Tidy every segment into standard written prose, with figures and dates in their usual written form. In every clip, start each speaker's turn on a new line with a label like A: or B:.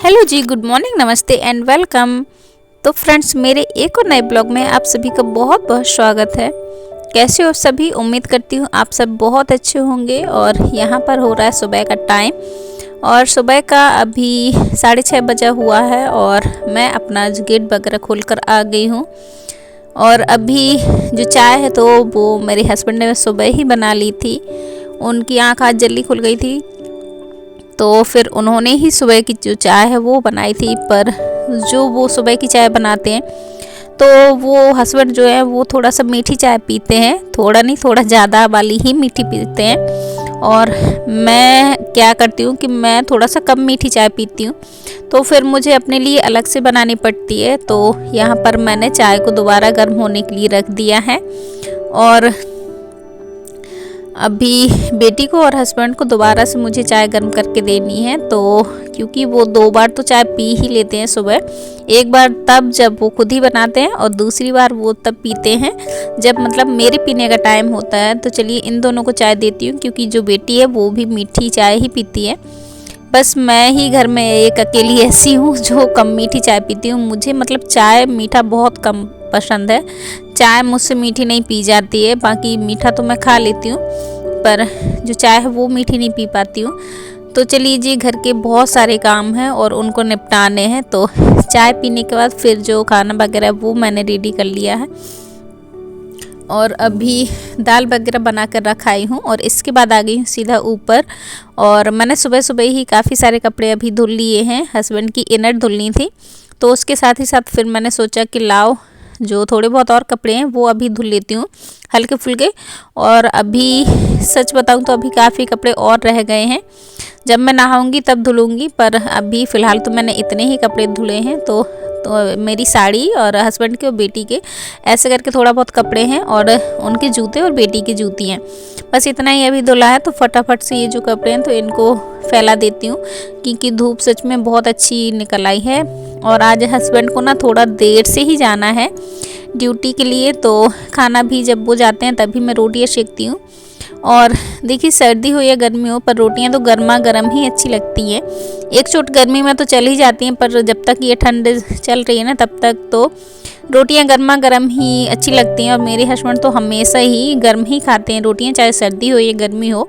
A: Hello जी, good morning, नमस्ते and welcome. तो friends, मेरे एक और नए ब्लॉग में आप सभी का बहुत बहुत स्वागत है। कैसे हो सभी? उम्मीद करती हूँ आप सब बहुत अच्छे होंगे। और यहाँ पर हो रहा है सुबह का टाइम और सुबह का अभी 6:30 बजा हुआ है और मैं अपना गेट वगैरह खोल कर आ गई हूँ। और अभी जो चाय है तो वो मेरे हस्बैंड ने सुबह ही बना ली थी। उनकी आँख आज जल्दी खुल गई थी तो फिर उन्होंने ही सुबह की जो चाय है वो बनाई थी। पर जो वो सुबह की चाय बनाते हैं तो वो हस्बैंड जो है वो थोड़ा सा मीठी चाय पीते हैं, थोड़ा नहीं थोड़ा ज़्यादा वाली ही मीठी पीते हैं। और मैं क्या करती हूँ कि मैं थोड़ा सा कम मीठी चाय पीती हूँ, तो फिर मुझे अपने लिए अलग से बनानी पड़ती है। तो यहाँ पर मैंने चाय को दोबारा गर्म होने के लिए रख दिया है और अभी बेटी को और हस्बैंड को दोबारा से मुझे चाय गर्म करके देनी है। तो क्योंकि वो 2 बार तो चाय पी ही लेते हैं सुबह, एक बार तब जब वो खुद ही बनाते हैं और दूसरी बार वो तब पीते हैं जब मतलब मेरे पीने का टाइम होता है। तो चलिए इन दोनों को चाय देती हूँ, क्योंकि जो बेटी है वो भी मीठी चाय ही पीती है। बस मैं ही घर में एक अकेली ऐसी हूँ जो कम मीठी चाय पीती हूँ। मुझे मतलब चाय मीठा बहुत कम पसंद है। चाय मुझसे मीठी नहीं पी जाती है, बाकी मीठा तो मैं खा लेती हूँ पर जो चाय है वो मीठी नहीं पी पाती हूँ। तो चलिए जी, घर के बहुत सारे काम हैं और उनको निपटाने हैं। तो चाय पीने के बाद फिर जो खाना वगैरह वो मैंने रेडी कर लिया है और अभी दाल वगैरह बना कर रखाई हूँ और इसके बाद आ गई हूँ सीधा ऊपर। और मैंने सुबह सुबह ही काफ़ी सारे कपड़े अभी धुल लिए हैं। हस्बैंड की इनर धुलनी थी तो उसके साथ ही साथ फिर मैंने सोचा कि लाओ जो थोड़े बहुत और कपड़े हैं वो अभी धुल लेती हूँ हल्के फुल्के। और अभी सच बताऊँ तो अभी काफ़ी कपड़े और रह गए हैं, जब मैं नहाऊंगी तब धुलूंगी। पर अभी फ़िलहाल तो मैंने इतने ही कपड़े धुले हैं। तो मेरी साड़ी और हस्बैंड के और बेटी के ऐसे करके थोड़ा बहुत कपड़े हैं और उनके जूते और बेटी की जूती हैं। बस इतना ही अभी धुला है। तो फटाफट से ये जो कपड़े हैं तो इनको फैला देती हूँ, क्योंकि धूप सच में बहुत अच्छी निकल आई है। और आज हस्बैंड को ना थोड़ा देर से ही जाना है ड्यूटी के लिए, तो खाना भी जब वो जाते हैं तभी मैं रोटियाँ सेकती हूँ। और देखिए, सर्दी हो या गर्मी हो पर रोटियां तो गर्मा गर्म ही अच्छी लगती हैं। एक चोट गर्मी में तो चल ही जाती हैं, पर जब तक ये ठंड चल रही है ना तब तक तो रोटियां गर्मा गर्म ही अच्छी लगती हैं। और मेरे हस्बैंड तो हमेशा ही गर्म ही खाते हैं रोटियां, चाहे सर्दी हो या गर्मी हो।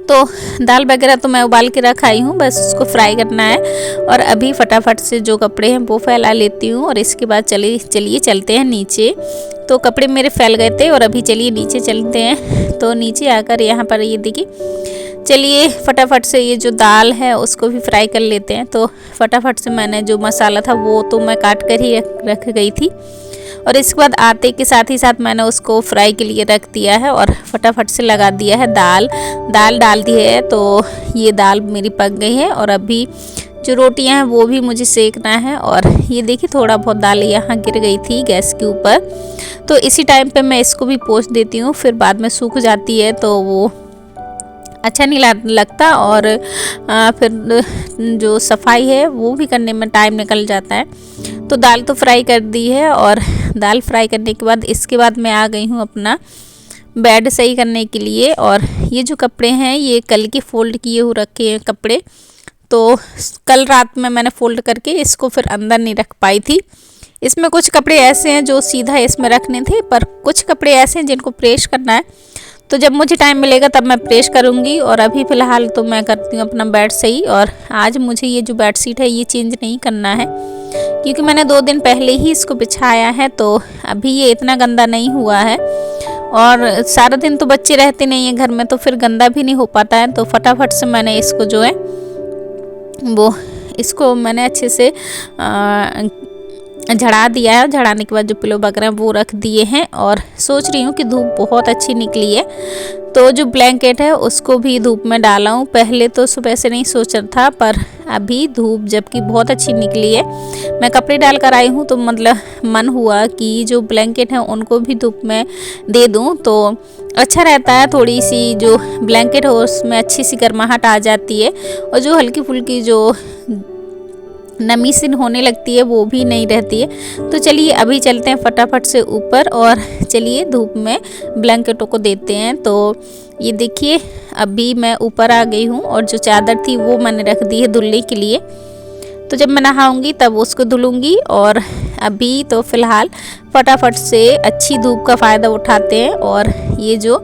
A: तो दाल वगैरह तो मैं उबाल के रख आई हूँ, बस उसको फ्राई करना है। और अभी फटाफट से जो कपड़े हैं वो फैला लेती हूँ और इसके बाद चलिए चलते हैं नीचे। तो कपड़े मेरे फैल गए थे और अभी चलिए नीचे चलते हैं। तो नीचे आकर यहाँ पर ये देखिए, चलिए फटाफट से ये जो दाल है उसको भी फ्राई कर लेते हैं। तो फटाफट से मैंने जो मसाला था वो तो मैं काट कर ही रख गई थी और इसके बाद आटे के साथ ही साथ मैंने उसको फ्राई के लिए रख दिया है और फटाफट से लगा दिया है दाल डाल दी है। तो ये दाल मेरी पक गई है और अभी जो रोटियां हैं वो भी मुझे सेकना है। और ये देखिए, थोड़ा बहुत दाल यहाँ गिर गई थी गैस के ऊपर, तो इसी टाइम पे मैं इसको भी पोंछ देती हूँ, फिर बाद में सूख जाती है तो वो अच्छा नहीं लगता। और फिर जो सफाई है वो भी करने में टाइम निकल जाता है। तो दाल तो फ्राई कर दी है और दाल फ्राई करने के बाद इसके बाद मैं आ गई हूँ अपना बेड सही करने के लिए। और ये जो कपड़े हैं ये कल के फ़ोल्ड किए हुए रखे हैं कपड़े, तो कल रात में मैंने फ़ोल्ड करके इसको फिर अंदर नहीं रख पाई थी। इसमें कुछ कपड़े ऐसे हैं जो सीधा इसमें रखने थे, पर कुछ कपड़े ऐसे हैं जिनको प्रेस करना है। तो जब मुझे टाइम मिलेगा तब मैं प्रेस करूँगी। और अभी फ़िलहाल तो मैं करती हूँ अपना बेड सही। और आज मुझे ये जो बेडशीट है ये चेंज नहीं करना है, क्योंकि मैंने 2 दिन पहले ही इसको बिछाया है, तो अभी ये इतना गंदा नहीं हुआ है। और सारा दिन तो बच्चे रहते नहीं हैं घर में, तो फिर गंदा भी नहीं हो पाता है। तो फटाफट से मैंने इसको जो है वो इसको मैंने अच्छे से झड़ा दिया है। झड़ाने के बाद जो पिलो वगैरह वो रख दिए हैं और सोच रही हूँ कि धूप बहुत अच्छी निकली है तो जो ब्लैंकेट है उसको भी धूप में डाला हूँ। पहले तो सुबह से नहीं सोचा था, पर अभी धूप जबकि बहुत अच्छी निकली है, मैं कपड़े डाल कर आई हूँ तो मतलब मन हुआ कि जो ब्लैंकेट है उनको भी धूप में दे दूँ तो अच्छा रहता है। थोड़ी सी जो ब्लैंकेट हो उसमें अच्छी सी गर्माहट आ जाती है और जो हल्की फुल्की जो नमी सी होने लगती है वो भी नहीं रहती है। तो चलिए अभी चलते हैं फटाफट से ऊपर और चलिए धूप में ब्लैंकेटों को देते हैं। तो ये देखिए, अभी मैं ऊपर आ गई हूँ और जो चादर थी वो मैंने रख दी है धुलने के लिए। तो जब मैं नहाऊंगी तब उसको धुलूंगी। और अभी तो फ़िलहाल फटाफट से अच्छी धूप का फ़ायदा उठाते हैं और ये जो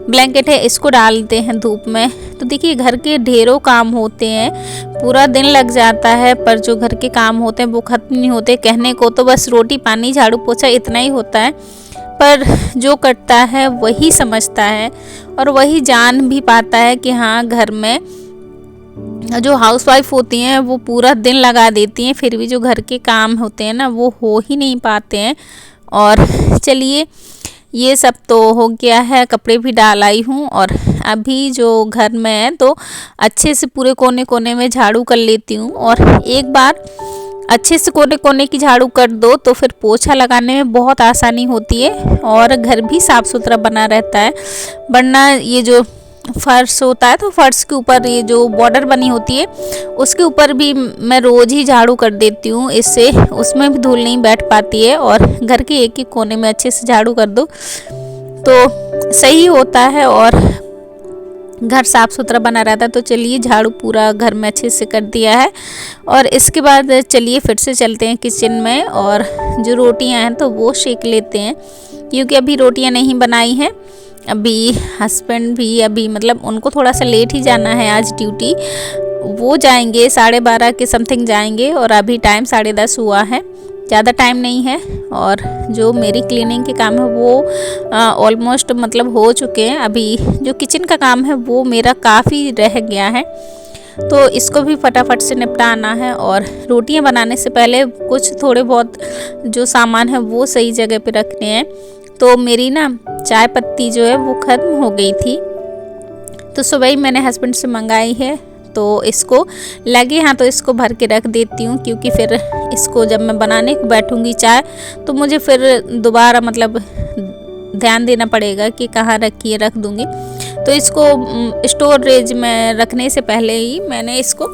A: ब्लैंकेट है इसको डालते हैं धूप में। तो देखिए घर के ढेरों काम होते हैं, पूरा दिन लग जाता है, पर जो घर के काम होते हैं वो ख़त्म नहीं होते। कहने को तो बस रोटी पानी झाड़ू पोछा इतना ही होता है, पर जो करता है वही समझता है और वही जान भी पाता है कि हाँ घर में जो हाउसवाइफ होती हैं वो पूरा दिन लगा देती हैं, फिर भी जो घर के काम होते हैं ना वो हो ही नहीं पाते हैं। और चलिए ये सब तो हो गया है, कपड़े भी डाल आई हूँ और अभी जो घर में है तो अच्छे से पूरे कोने कोने में झाड़ू कर लेती हूँ। और एक बार अच्छे से कोने कोने की झाड़ू कर दो तो फिर पोछा लगाने में बहुत आसानी होती है और घर भी साफ़ सुथरा बना रहता है। वरना ये जो फर्श होता है तो फर्श के ऊपर ये जो बॉर्डर बनी होती है उसके ऊपर भी मैं रोज़ ही झाड़ू कर देती हूँ, इससे उसमें भी धूल नहीं बैठ पाती है। और घर के एक एक कोने में अच्छे से झाड़ू कर दो तो सही होता है और घर साफ़ सुथरा बना रहता है। तो चलिए झाड़ू पूरा घर में अच्छे से कर दिया है और इसके बाद चलिए फिर से चलते हैं किचन में और जो रोटियां हैं तो वो सेक लेते हैं, क्योंकि अभी रोटियां नहीं बनाई हैं। अभी हस्बैंड भी अभी मतलब उनको थोड़ा सा लेट ही जाना है आज ड्यूटी, वो जाएंगे 12:30 के समथिंग जाएंगे और अभी टाइम 10:30 हुआ है, ज़्यादा टाइम नहीं है। और जो मेरी क्लीनिंग के काम है वो ऑलमोस्ट मतलब हो चुके हैं। अभी जो किचन का काम है वो मेरा काफ़ी रह गया है, तो इसको भी फटाफट से निपटाना है। और रोटियां बनाने से पहले कुछ थोड़े बहुत जो सामान है वो सही जगह पे रखने हैं। तो मेरी ना चाय पत्ती जो है वो ख़त्म हो गई थी, तो सुबह ही मैंने हस्बैंड से मंगाई है। तो इसको लगे हाँ तो इसको भर के रख देती हूँ, क्योंकि फिर इसको जब मैं बनाने को बैठूँगी चाय तो मुझे फिर दोबारा मतलब ध्यान देना पड़ेगा कि कहाँ रखी है, रख दूँगी। तो इसको स्टोरेज में रखने से पहले ही मैंने इसको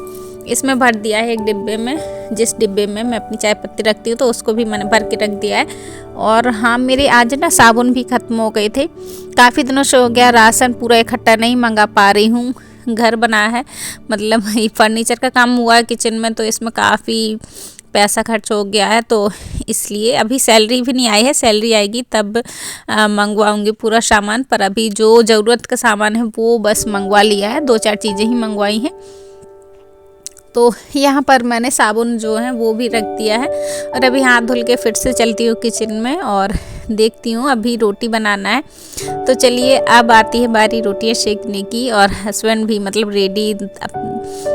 A: इसमें भर दिया है एक डिब्बे में, जिस डिब्बे में मैं अपनी चाय पत्ती रखती हूँ तो उसको भी मैंने भर के रख दिया है। और हाँ मेरे आज ना साबुन भी ख़त्म हो गए थे, काफ़ी दिनों से हो गया, राशन पूरा इकट्ठा नहीं मंगा पा रही हूँ। घर बना है मतलब ये फर्नीचर का काम हुआ है किचन में, तो इसमें काफ़ी पैसा खर्च हो गया है, तो इसलिए अभी सैलरी भी नहीं आई है, सैलरी आएगी तब मंगवाऊंगी पूरा सामान। पर अभी जो ज़रूरत का सामान है वो बस मंगवा लिया है, 2-4 चीज़ें ही मंगवाई हैं। तो यहाँ पर मैंने साबुन जो है वो भी रख दिया है और अभी हाथ धुल के फिर से चलती हूँ किचन में और देखती हूँ अभी रोटी बनाना है। तो चलिए अब आती है बारी रोटियाँ सेकने की और हस्बैंड भी मतलब रेडी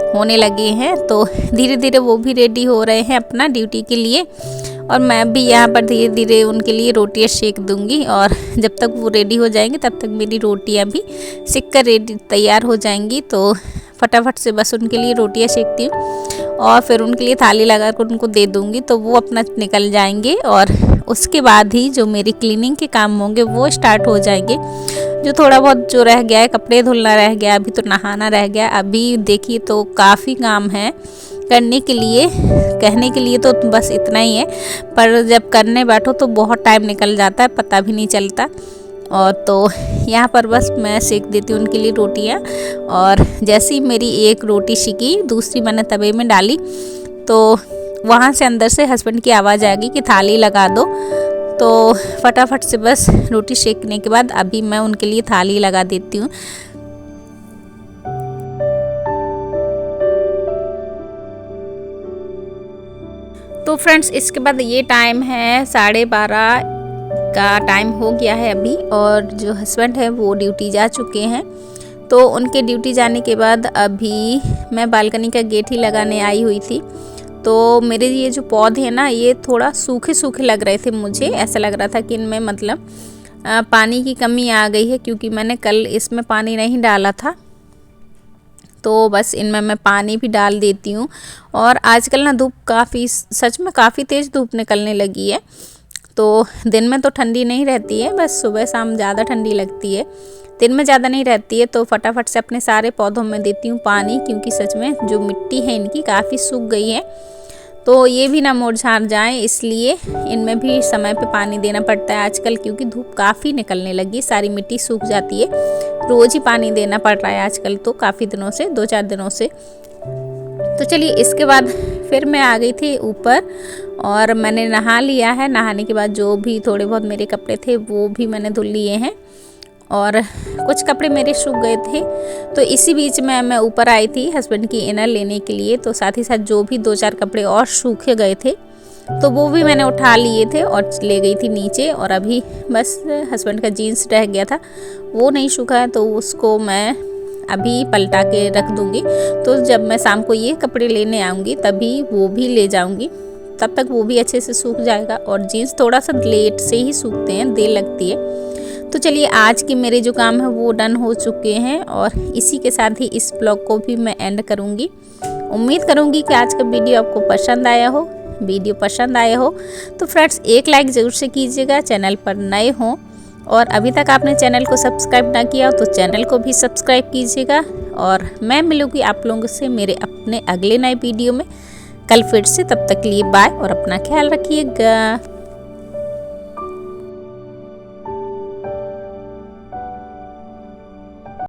A: होने लगे हैं, तो धीरे धीरे वो भी रेडी हो रहे हैं अपना ड्यूटी के लिए और मैं भी यहाँ पर धीरे धीरे उनके लिए रोटियाँ सेक दूँगी। और जब तक वो रेडी हो जाएंगे तब तक मेरी रोटियाँ भी सेक कर रेडी तैयार हो जाएंगी। तो फटाफट से बस उनके लिए रोटियाँ सेकती हूँ और फिर उनके लिए थाली लगा कर उनको दे दूँगी, तो वो अपना निकल जाएंगे और उसके बाद ही जो मेरी क्लीनिंग के काम होंगे वो स्टार्ट हो जाएंगे। जो थोड़ा बहुत जो रह गया है, कपड़े धुलना रह गया, अभी तो नहाना रह गया। अभी देखिए तो काफ़ी काम है करने के लिए, कहने के लिए तो बस इतना ही है, पर जब करने बैठो तो बहुत टाइम निकल जाता है, पता भी नहीं चलता। और तो यहाँ पर बस मैं सेक देती हूँ उनके लिए रोटियाँ। और जैसे ही मेरी एक रोटी सिकी दूसरी मैंने तवे में डाली तो वहाँ से अंदर से हस्बैंड की आवाज़ आ गई कि थाली लगा दो। तो फटाफट से बस रोटी सेकने के बाद अभी मैं उनके लिए थाली लगा देती हूँ। तो फ्रेंड्स इसके बाद ये टाइम है 12:30 का टाइम हो गया है अभी, और जो हस्बैंड है वो ड्यूटी जा चुके हैं। तो उनके ड्यूटी जाने के बाद अभी मैं बालकनी का गेट ही लगाने आई हुई थी। तो मेरे ये जो पौधे हैं ना ये थोड़ा सूखे सूखे लग रहे थे, मुझे ऐसा लग रहा था कि इनमें मतलब पानी की कमी आ गई है, क्योंकि मैंने कल इसमें पानी नहीं डाला था। तो बस इनमें मैं पानी भी डाल देती हूँ। और आजकल ना धूप काफ़ी, सच में काफ़ी तेज़ धूप निकलने लगी है। तो दिन में तो ठंडी नहीं रहती है, बस सुबह शाम ज़्यादा ठंडी लगती है, दिन में ज़्यादा नहीं रहती है। तो फटाफट से अपने सारे पौधों में देती हूँ पानी, क्योंकि सच में जो मिट्टी है इनकी काफ़ी सूख गई है, तो ये भी ना मुरझा जाएं, इसलिए इनमें भी समय पे पानी देना पड़ता है आजकल, क्योंकि धूप काफ़ी निकलने लगी, सारी मिट्टी सूख जाती है। रोज़ ही पानी देना पड़ रहा है आजकल, तो काफ़ी दिनों से, 2-4 दिनों से। तो चलिए इसके बाद फिर मैं आ गई थी ऊपर और मैंने नहा लिया है। नहाने के बाद जो भी थोड़े बहुत मेरे कपड़े थे वो भी मैंने धुल लिए हैं और कुछ कपड़े मेरे सूख गए थे। तो इसी बीच में मैं ऊपर आई थी हस्बैंड की इनर लेने के लिए। तो साथ ही साथ जो भी 2-4 कपड़े और सूखे गए थे तो वो भी मैंने उठा लिए थे और ले गई थी नीचे। और अभी बस हस्बैंड का जीन्स रह गया था, वो नहीं सूखा है तो उसको मैं अभी पलटा के रख दूँगी। तो जब मैं शाम को ये कपड़े लेने आऊँगी तभी वो भी ले जाऊँगी, तब तक वो भी अच्छे से सूख जाएगा। और जीन्स थोड़ा सा लेट से ही सूखते हैं, देर लगती है। तो चलिए आज के मेरे जो काम है वो डन हो चुके हैं और इसी के साथ ही इस ब्लॉग को भी मैं एंड करूँगी। उम्मीद करूँगी कि आज का वीडियो आपको पसंद आया हो। वीडियो पसंद आया हो तो फ्रेंड्स एक लाइक ज़रूर से कीजिएगा, चैनल पर नए हों और अभी तक आपने चैनल को सब्सक्राइब ना किया तो चैनल को भी सब्सक्राइब कीजिएगा। और मैं मिलूँगी आप लोगों से मेरे अपने अगले नए वीडियो में कल फिर से। तब तक के लिए बाय और अपना ख्याल रखिएगा।